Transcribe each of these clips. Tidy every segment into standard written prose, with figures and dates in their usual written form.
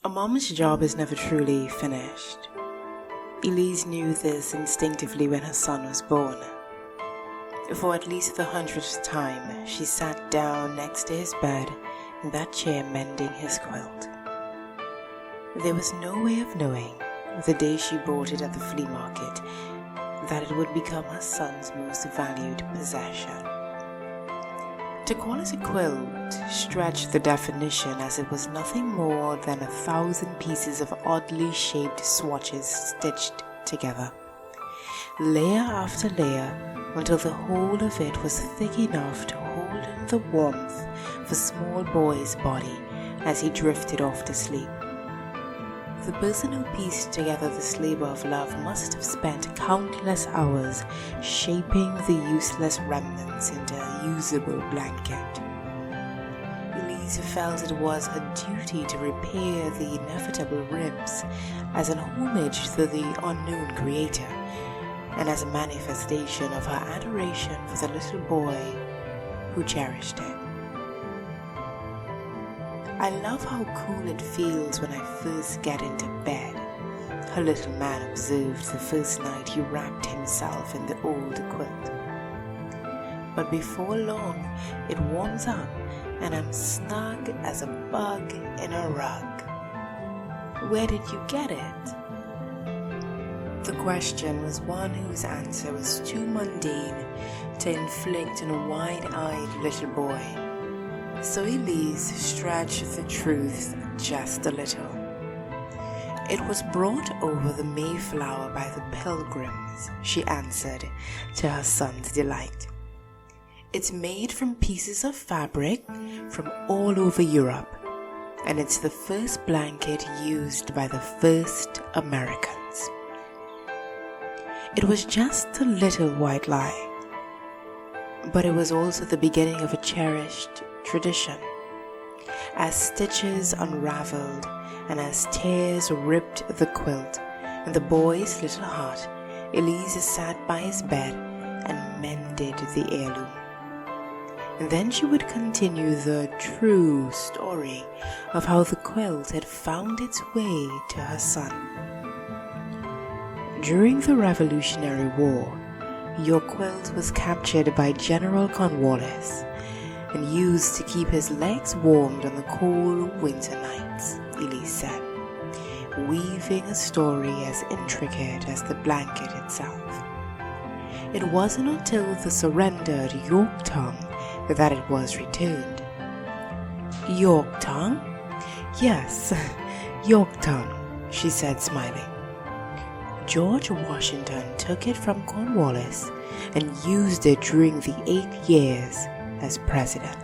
A mom's job is never truly finished. Elise knew this instinctively when her son was born. For at least the 100th time, she sat down next to his bed in that chair mending his quilt. There was no way of knowing, the day she bought it at the flea market, that it would become her son's most valued possession. To call it a quilt stretched the definition, as it was nothing more than 1,000 pieces of oddly shaped swatches stitched together, layer after layer, until the whole of it was thick enough to hold in the warmth of a small boy's body as he drifted off to sleep. The person who pieced together this labor of love must have spent countless hours shaping the useless remnants into a usable blanket. Elise felt it was her duty to repair the inevitable ribs as an homage to the unknown creator, and as a manifestation of her adoration for the little boy who cherished it. "I love how cool it feels when I first get into bed," her little man observed the first night he wrapped himself in the old quilt. "But before long, it warms up and I'm snug as a bug in a rug. Where did you get it?" The question was one whose answer was too mundane to inflict on a wide-eyed little boy. So Elise stretched the truth just a little. "It was brought over the Mayflower by the Pilgrims," she answered, to her son's delight. "It's made from pieces of fabric from all over Europe, and it's the first blanket used by the first Americans." It was just a little white lie, but it was also the beginning of a cherished tradition. As stitches unraveled and as tears ripped the quilt in the boy's little heart, Elise sat by his bed and mended the heirloom. And then she would continue the true story of how the quilt had found its way to her son. "During the Revolutionary War, your quilt was captured by General Cornwallis and used to keep his legs warmed on the cold winter nights," Elise said, weaving a story as intricate as the blanket itself. "It wasn't until the surrendered Yorktown that it was returned." "Yorktown?" "Yes, Yorktown," she said, smiling. "George Washington took it from Cornwallis and used it during the 8 years as president."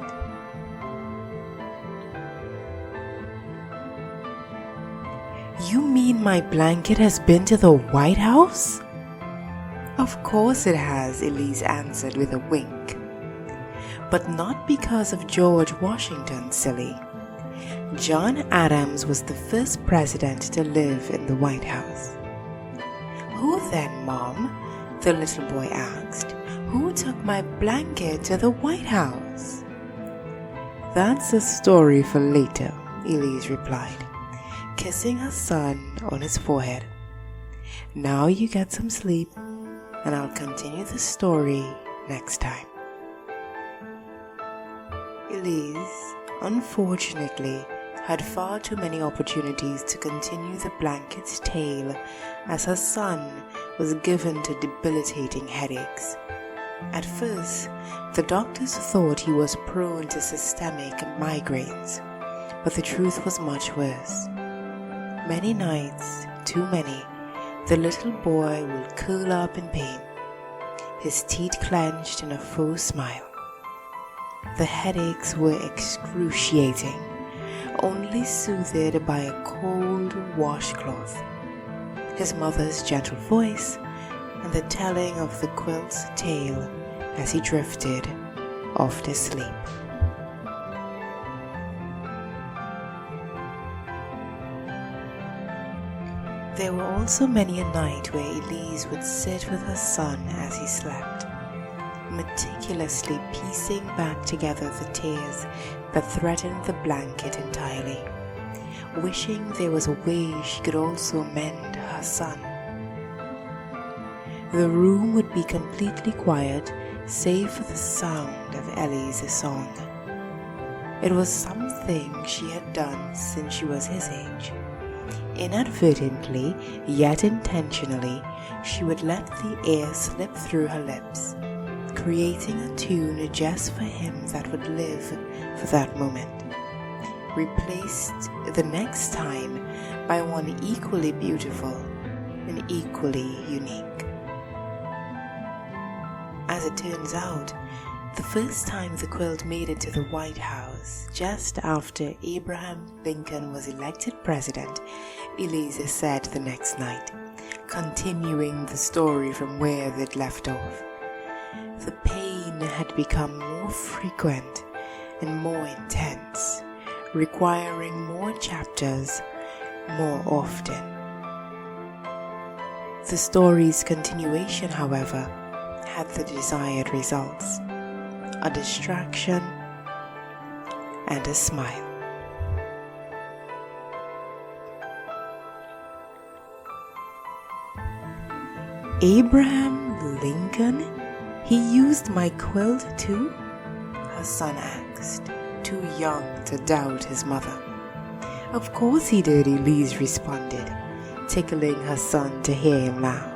"You mean my blanket has been to the White House?" "Of course it has," Elise answered with a wink. "But not because of George Washington, silly. John Adams was the first president to live in the White House." "Who then, Mom?" the little boy asked. "Who took my blanket to the White House?" "That's a story for later," Elise replied, kissing her son on his forehead. "Now you get some sleep, and I'll continue the story next time." Elise, unfortunately, had far too many opportunities to continue the blanket's tale as her son was given to debilitating headaches. At first, the doctors thought he was prone to systemic migraines, but the truth was much worse. Many nights, too many, the little boy would curl up in pain, his teeth clenched in a faux smile. The headaches were excruciating, only soothed by a cold washcloth, his mother's gentle voice, and the telling of the quilt's tale as he drifted off to sleep. There were also many a night where Elise would sit with her son as he slept, meticulously piecing back together the tears that threatened the blanket entirely, wishing there was a way she could also mend her son. The room would be completely quiet, save for the sound of Ellie's song. It was something she had done since she was his age. Inadvertently, yet intentionally, she would let the air slip through her lips, creating a tune just for him that would live for that moment, replaced the next time by one equally beautiful and equally unique. As it turns out, the first time the quilt made it to the White House, just after Abraham Lincoln was elected president, Elise said the next night, continuing the story from where they'd left off. The pain had become more frequent and more intense, requiring more chapters more often. The story's continuation, however, had the desired results: a distraction and a smile. Abraham Lincoln? He used my quilt too? Her son asked, too young to doubt his mother. Of course he did, Elise responded, tickling her son to hear him laugh.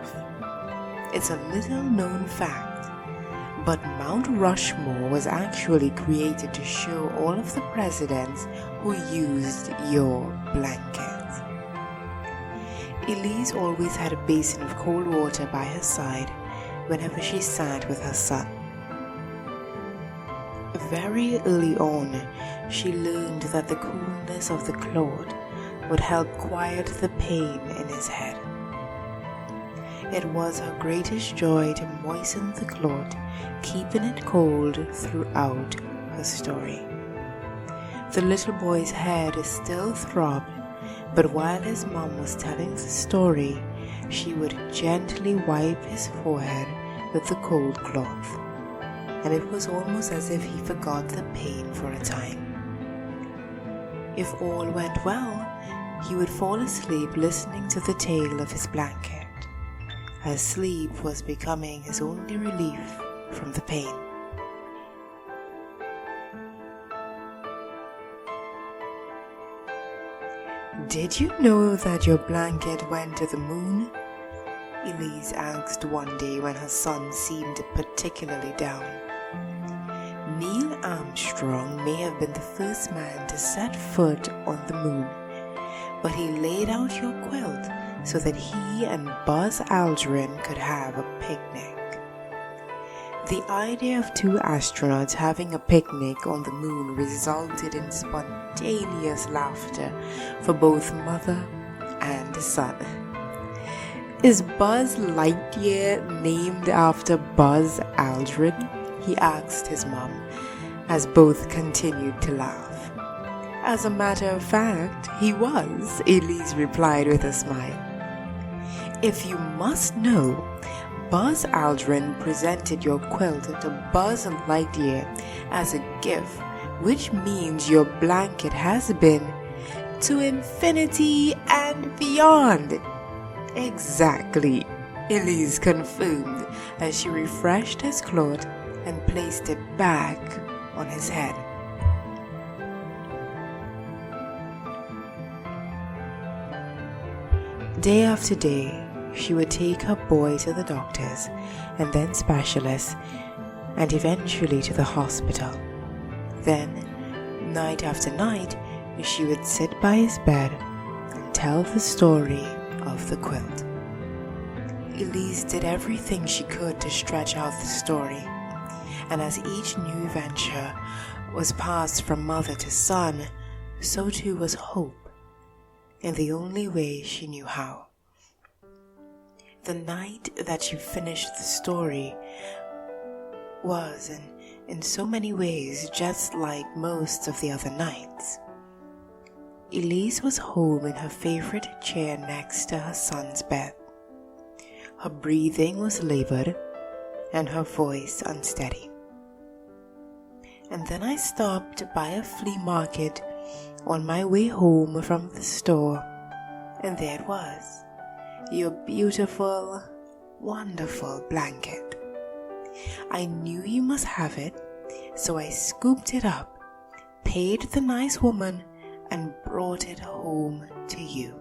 It's a little known fact, but Mount Rushmore was actually created to show all of the presidents who used your blanket. Elise always had a basin of cold water by her side whenever she sat with her son. Very early on, she learned that the coolness of the cloth would help quiet the pain in his head. It was her greatest joy to moisten the cloth, keeping it cold throughout her story. The little boy's head still throbbed, but while his mom was telling the story, she would gently wipe his forehead with the cold cloth, and it was almost as if he forgot the pain for a time. If all went well, he would fall asleep listening to the tale of his blanket, as sleep was becoming his only relief from the pain. Did you know that your blanket went to the moon? Elise asked one day when her son seemed particularly down. Neil Armstrong may have been the first man to set foot on the moon, but he laid out your quilt so that he and Buzz Aldrin could have a picnic. The idea of two astronauts having a picnic on the moon resulted in spontaneous laughter for both mother and son. Is Buzz Lightyear named after Buzz Aldrin? He asked his mom, as both continued to laugh. As a matter of fact, he was, Elise replied with a smile. If you must know, Buzz Aldrin presented your quilt to Buzz Lightyear as a gift, which means your blanket has been to infinity and beyond. Exactly, Elise confirmed as she refreshed his cloth and placed it back on his head. Day after day, she would take her boy to the doctors and then specialists and eventually to the hospital. Then, night after night, she would sit by his bed and tell the story of the quilt. Elise did everything she could to stretch out the story, and as each new venture was passed from mother to son, so too was hope, in the only way she knew how. The night that she finished the story was, in so many ways, just like most of the other nights. Elise was home in her favorite chair next to her son's bed. Her breathing was labored and her voice unsteady. And then I stopped by a flea market on my way home from the store, and there it was, your beautiful, wonderful blanket. I knew you must have it, so I scooped it up, paid the nice woman, and brought it home to you.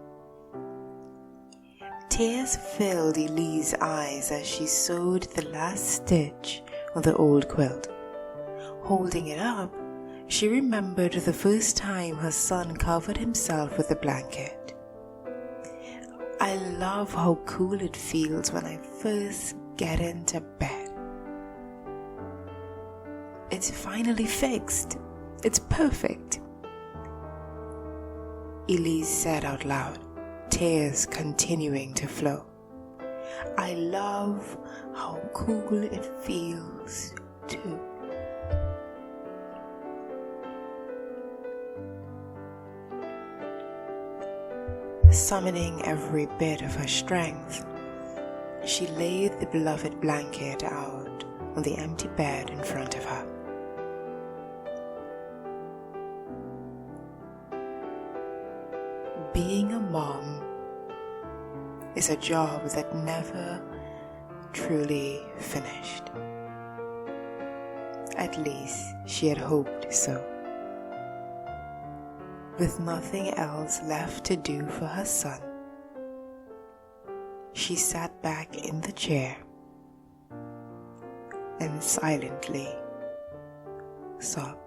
Tears filled Elise's eyes as she sewed the last stitch on the old quilt. Holding it up, she remembered the first time her son covered himself with a blanket. I love how cool it feels when I first get into bed. It's finally fixed. It's perfect, Elise said out loud, tears continuing to flow. I love how cool it feels too. Summoning every bit of her strength, she laid the beloved blanket out on the empty bed in front of her. Being a mom is a job that never truly finished. At least she had hoped so. With nothing else left to do for her son, she sat back in the chair and silently sobbed.